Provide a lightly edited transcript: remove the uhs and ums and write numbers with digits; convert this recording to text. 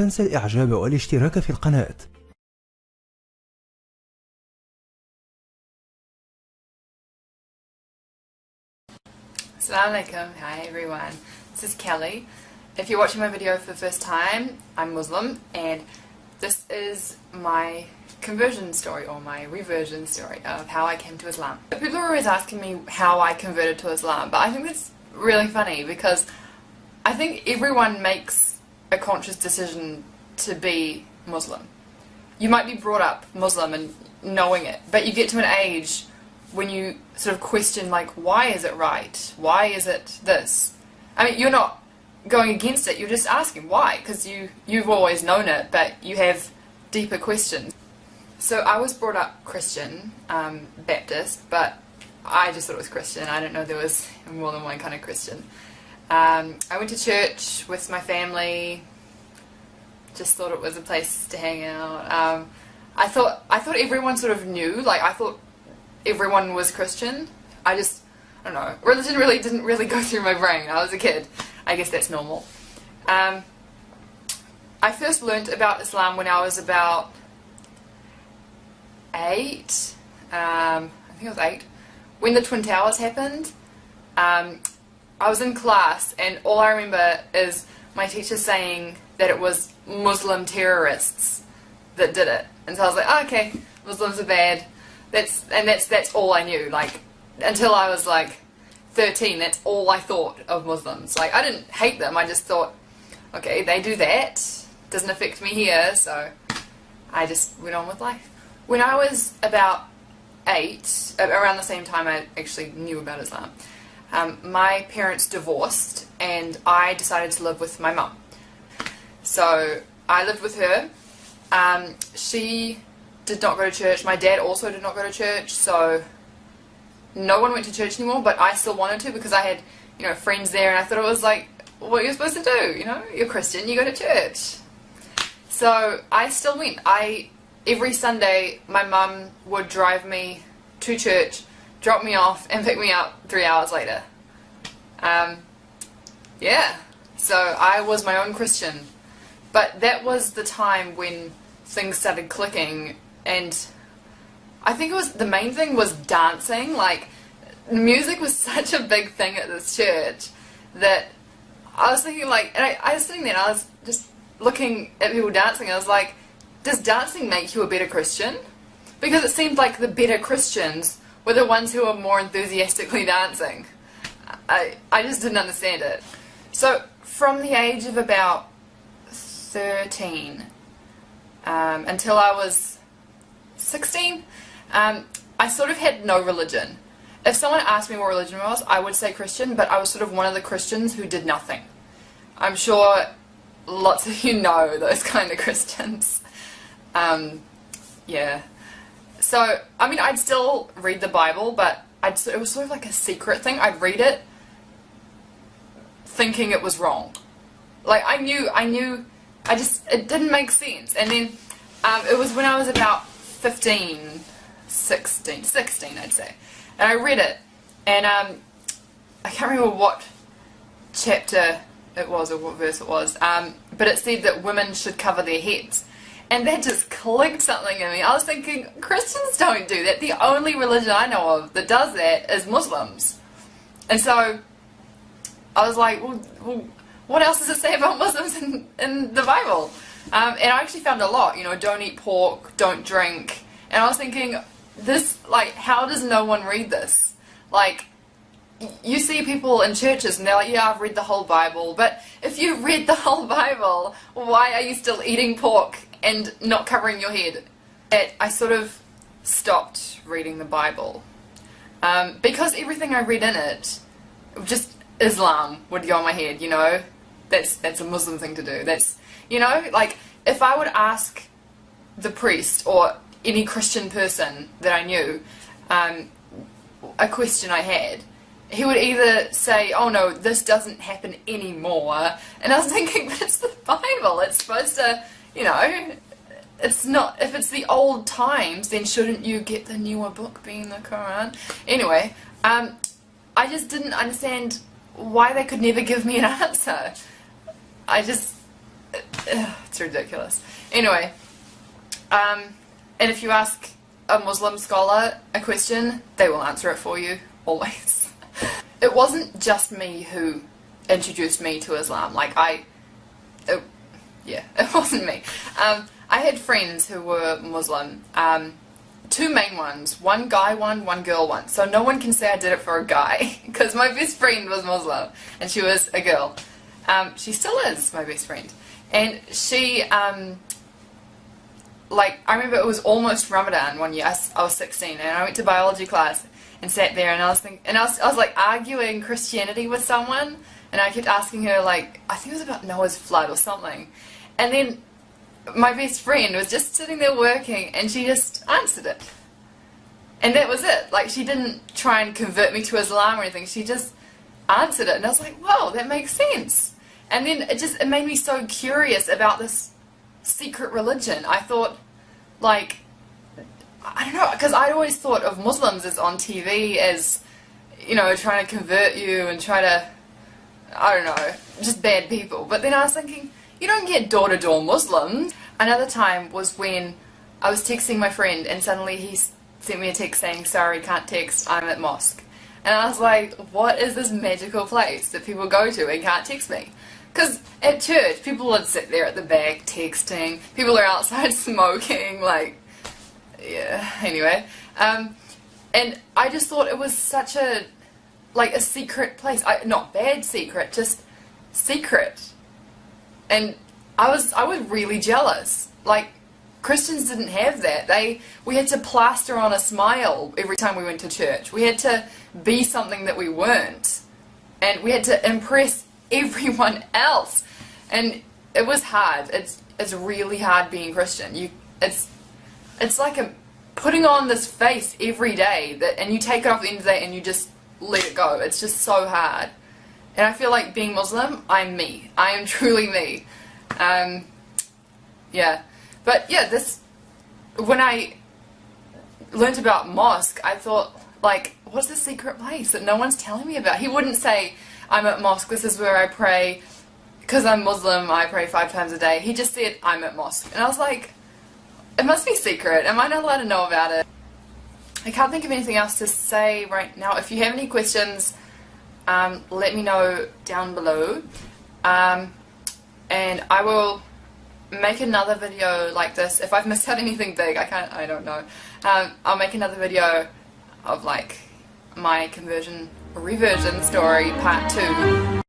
تنسى الإعجاب والاشتراك في القناة. Assalamu alaikum. Hi everyone, this is Kelly. If you're watching my video for the first time, I'm Muslim and this is my conversion story or my reversion story of how I came to Islam. People are always asking me how I converted to Islam, but I think that's really funny because I think everyone makes a conscious decision to be Muslim. You might be brought up Muslim and knowing it, but you get to an age when you sort of question, like, why is it right? Why is it this? I mean, you're not going against it, you're just asking why, because you've always known it, but you have deeper questions. So I was brought up Christian, Baptist, but I just thought it was Christian. I didn't know there was more than one kind of Christian. I went to church with my family, just thought it was a place to hang out. I thought everyone sort of knew, like I thought everyone was Christian. I don't know, religion really didn't really go through my brain. I was a kid. I guess that's normal. I first learnt about Islam when I was about 8. I think I was 8. When the Twin Towers happened, I was in class and all I remember is my teacher saying that it was Muslim terrorists that did it. And so I was like, oh, okay, Muslims are bad. That's all I knew. Like, until I was like 13, that's all I thought of Muslims. Like, I didn't hate them, I just thought, okay, they do that, doesn't affect me here, so I just went on with life. When I was about 8, around the same time I actually knew about Islam, my parents divorced and I decided to live with my mum. So I lived with her. She did not go to church. My dad also did not go to church, so no one went to church anymore, but I still wanted to because I had, you know, friends there and I thought it was like what you're supposed to do, you know, you're Christian, you go to church. So I still went. Every Sunday my mum would drive me to church, drop me off and pick me up 3 hours later. Yeah, so I was my own Christian, but that was the time when things started clicking. And I think the main thing was dancing. Like, music was such a big thing at this church that I was thinking, like, and I was sitting there and I was just looking at people dancing. I was like, does dancing make you a better Christian? Because it seemed like the better Christians were the ones who were more enthusiastically dancing. I just didn't understand it. So from the age of about 13 until I was 16, I sort of had no religion. If someone asked me what religion was, I would say Christian, but I was sort of one of the Christians who did nothing. I'm sure lots of you know those kind of Christians. Yeah. So, I mean, I'd still read the Bible, but it was sort of like a secret thing. I'd read it thinking it was wrong. Like, it didn't make sense. And then it was when I was about 16 I'd say, and I read it, and I can't remember what chapter it was or what verse it was, but it said that women should cover their heads, and that just clicked something in me. I was thinking, Christians don't do that. The only religion I know of that does that is Muslims. And so I was like, well what else does it say about Muslims in the Bible? And I actually found a lot, you know, don't eat pork, don't drink. And I was thinking, this, like, how does no one read this? Like, you see people in churches and they're like, yeah, I've read the whole Bible. But if you read the whole Bible, why are you still eating pork and not covering your head? I sort of stopped reading the Bible. Because everything I read in it, just Islam would go in my head, you know? That's a Muslim thing to do. That's, you know, like, if I would ask the priest or any Christian person that I knew a question I had, he would either say, oh no, this doesn't happen anymore, and I was thinking, but it's the Bible, it's supposed to, you know, it's not, if it's the old times, then shouldn't you get the newer book being the Quran? Anyway, I just didn't understand why they could never give me an answer. it's ridiculous. Anyway, and if you ask a Muslim scholar a question, they will answer it for you, always. It wasn't just me who introduced me to Islam. Like, yeah, it wasn't me. I had friends who were Muslim. Two main ones. One guy one, one girl one. So no one can say I did it for a guy, because my best friend was Muslim, and she was a girl. She still is my best friend. And she, like, I remember it was almost Ramadan one year. I was 16, and I went to biology class and sat there, and I was thinking, and I was like arguing Christianity with someone, and I kept asking her, like, I think it was about Noah's flood or something. And then my best friend was just sitting there working, and she just answered it. And that was it. Like, she didn't try and convert me to Islam or anything. She just answered it, and I was like, whoa, that makes sense. And then it made me so curious about this secret religion. I thought, like, I don't know, because I'd always thought of Muslims as on TV as, you know, trying to convert you and try to, I don't know, just bad people. But then I was thinking, you don't get door-to-door Muslims. Another time was when I was texting my friend, and suddenly he sent me a text saying, sorry, can't text, I'm at mosque. And I was like, what is this magical place that people go to and can't text me? Because at church, people would sit there at the back texting, people are outside smoking, like, yeah, anyway. And I just thought it was such a, like, a secret place. Not bad secret, just secret. And I was really jealous. Like, Christians didn't have that. We had to plaster on a smile every time we went to church. We had to be something that we weren't. And we had to impress everyone else. And it was hard. It's really hard being Christian. It's like putting on this face every day, and you take it off at the end of the day and you just let it go. It's just so hard. And I feel like being Muslim, I'm me. I am truly me. Yeah. But yeah, when I learnt about mosque, I thought, like, what's the secret place that no one's telling me about? He wouldn't say, I'm at mosque, this is where I pray, because I'm Muslim, I pray 5 times a day. He just said, I'm at mosque. And I was like, it must be secret. Am I not allowed to know about it? I can't think of anything else to say right now. If you have any questions, let me know down below. And I will make another video like this. If I've missed out anything big, I don't know. I'll make another video of, like, my conversion or reversion story part 2.